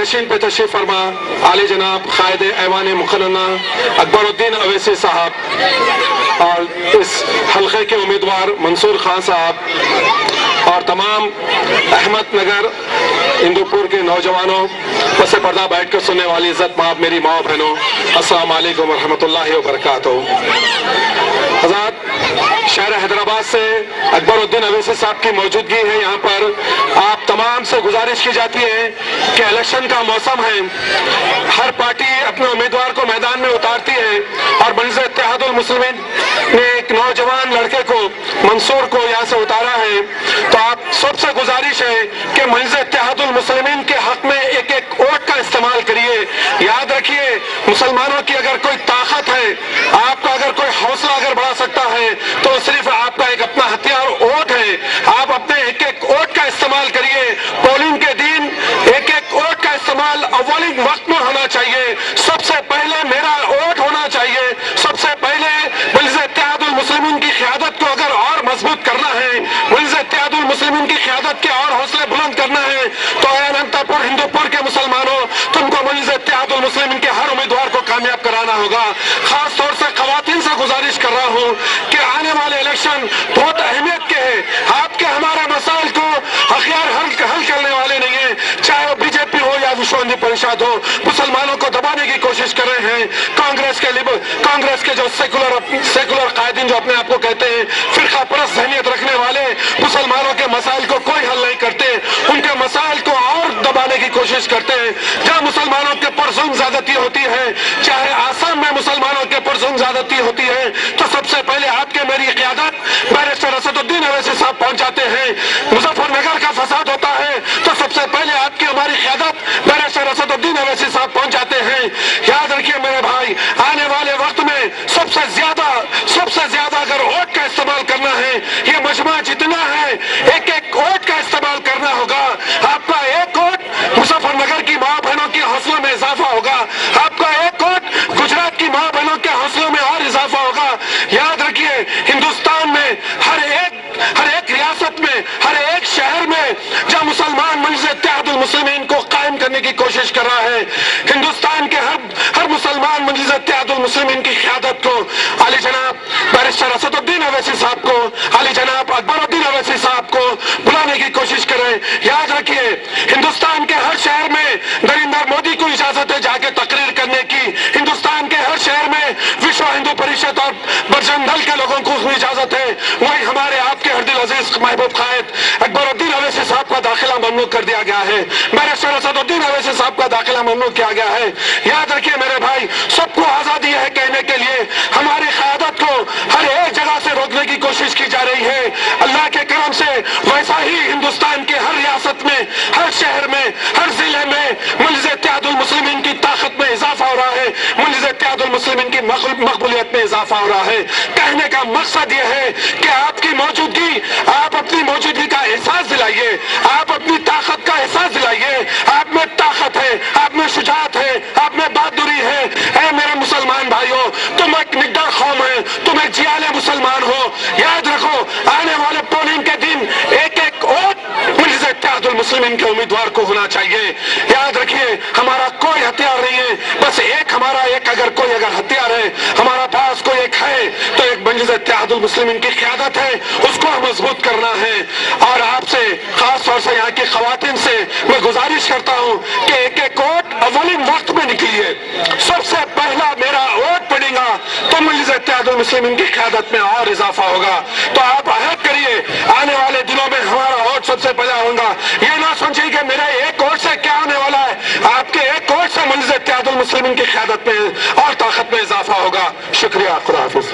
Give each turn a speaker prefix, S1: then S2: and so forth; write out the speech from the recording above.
S1: नशीन पे तशरीफ फरमा आले जनाब कायद ऐवान मुकर्रना अकबरुद्दीन अवैसी साहब और इस हल्के के उम्मीदवार मंसूर खान साहब और तमाम अहमद नगर हिंदूपुर के नौजवानों, पसे पर्दा बैठ कर सुनने वाली इज्जत माँ मेरी माँ बहनों, अस्सलाम वालेकुम रहमतुल्लाहि व बरकातहू। हज़रात, शहर हैदराबाद से अकबरुद्दीन अवैसी साहब की मौजूदगी है यहाँ पर। आप तमाम से गुजारिश की जाती है कि इलेक्शन का मौसम है, हर पार्टी अपने उम्मीदवार को मैदान में उतारती है और मजलिस इत्तेहादुल मुस्लिमीन ने एक नौजवान लड़के को, मंसूर को यहाँ से उतारा है। तो आप सबसे गुजारिश है कि मजलिस इत्तेहादुल मुस्लिमीन के हक में एक एक वोट का इस्तेमाल करिए। याद रखिए, मुसलमानों की अगर कोई ताकत है, आपका अगर कोई हौसला अगर बढ़ा सकता है तो सिर्फ आपका एक अपना हथियार वोट है। आप अपने एक एक वोट का इस्तेमाल करिए। पोलिंग के दिन एक एक वोट का इस्तेमाल अव्वलिन वक्त में होना चाहिए। सबसे पहले मेरा वोट होना चाहिए। सबसे पहले मजलिस इत्तेहादुल मुस्लिमीन की क़यादत को अगर और मजबूत करना है, मजलिस इत्तेहादुल मुस्लिमीन की क़यादत के और हौसले बुलंद करना है, तो अनंतपुर हिंदूपुर के मुसलमानों, तुमको मजलिस इत्तेहादुल मुस्लिमीन के हर उम्मीदवार को कामयाब कराना होगा। खास तौर से खवातीन से गुजारिश कर रहा हूँ कि आने वाले इलेक्शन बहुत अहमियत के हैं। आपके हमारे मसाइल को अखियार हल करने वाले नहीं है, चाहे वो बीजेपी हो या विश्व हिंदू परिषद हो। मुसलमानों को दबाने की कोशिश कर रहे हैं। कांग्रेस के जो सेकुलर कायदीन जो अपने आप को कहते हैं, फिरका परस्त ज़हनियत रखने वाले, मुसलमानों के मसाइल को कोई हल नहीं करते, उनके मसाइल को और दबाने की कोशिश करते हैं। जहाँ मुसलमानों के पर जुल्म ज़्यादती होती है, चाहे आसाम में मुसलमानों के पर जुल्म ज़्यादती होती है, तो सबसे पहले आपके मेरी क़यादत बैरिस्टर असदुद्दीन अवैसी साहब पहुंचाते हैं। मुजफ्फरनगर का फसाद होता है तो सबसे पहले आपकी हमारी क़यादत बैरिस्टर असदुद्दीन अवैसी साहब पहुंचाते हैं। याद रखिए मेरे भाई, आने वाले वक्त में सबसे ज्यादा अगर वोट का इस्तेमाल करना है, ये मजमा जितना है, एक एक वोट का इस्तेमाल करना होगा। आपका एक वोट मुजफ्फरनगर की माँ बहनों के हौसलों में इजाफा होगा। आपका एक वोट गुजरात की माँ बहनों के हौसलों में और इजाफा होगा। याद रखिए, हिंदुस्तान में हर एक रियासत में, हर एक शहर में जहाँ मुसलमान मजलिस इत्तेहादुल मुस्लिमीन को कायम करने की कोशिश कर रहा है, हिंदुस्तान के हर मुसलमान मजलिस इत्तेहादुल मुस्लिमीन की क़यादत को आली जनाब बैरिस्टर असदुद्दीन अवैसी साहब को, आली जनाब अकबरुद्दीन अवैसी साहब को बुलाने की कोशिश करें। याद रखिए, हिंदुस्तान के हर शहर में नरेंद्र मोदी को इजाजत है जाके तकरीर करने की। हिंदुस्तान के हर शहर में विश्व हिंदू परिषद और बजरंग दल के लोगों को इजाजत है। वही हमारे आपके हरदिल अजीज महबूब कायद अकबरुद्दीन अवैसी साहब का दाखिला ममनू कर दिया गया है। बैरिस्टर असदुद्दीन अवैसी साहब का दाखिला ममनू किया गया है। याद रखिए मेरे भाई, सबको आजादी है कहने के लिए, हमारी क़यादत को हर एक जगह से रोकने की कोशिश की जा रही है। अल्लाह के करम से वैसा ही हिंदुस्तान के हर रियासत में, हर शहर में, हर जिले में मजलिस इत्तेहादुल मुस्लिमीन की ताकत में इजाफा हो रहा है, मजलिस इत्तेहादुल मुस्लिमीन की मकबूलियत में इजाफा हो रहा है। कहने का मकसद यह है कि आपकी मौजूदगी, आप अपनी मौजूदगी का एहसास दिलाइए, आप अपनी ताकत का एहसास दिलाइए। आप में ताकत है, आप में शुजाअत है, आप में बहादुरी है। ऐ मेरे मुसलमान भाइयों, तुम एक निडर कौम है, तुम एक जियाले मुसलमान हो। याद रखो, आने वाले पोलिंग के दिन एक एक वोट मजलिस इत्तेहादुल मुस्लिमीन के उम्मीदवार को होना चाहिए। याद रखिए, हमारा कोई हथियार नहीं है, बस हमारा अगर कोई हथियार है, हमारा पास कोई एक है, तो एक मजलिस इत्तेहादुल मुस्लिमीन की क़यादत है, उसको मजबूत करना है। और आपसे, खास तौर से यहाँ की खवातीन से मैं गुजारिश करता हूँ कि एक एक वोट अव्वलिन वक्त में निकलिए। सबसे पहला मेरा वोट पड़ेगा तो मजलिस इत्तेहादुल मुस्लिमीन की क़यादत में और इजाफा होगा। तो आप अहद करिए, आने वाले दिनों में हमारा वोट सबसे पहला होगा। ये ना सोचिए कि मेरे एक वोट से क्या होने वाला है, आपके एक वोट से मजलिस इत्तेहादुल मुस्लिमीन की क़यादत में और ताकत में इजाफा होगा। शुक्रिया, खुदा हाफिज।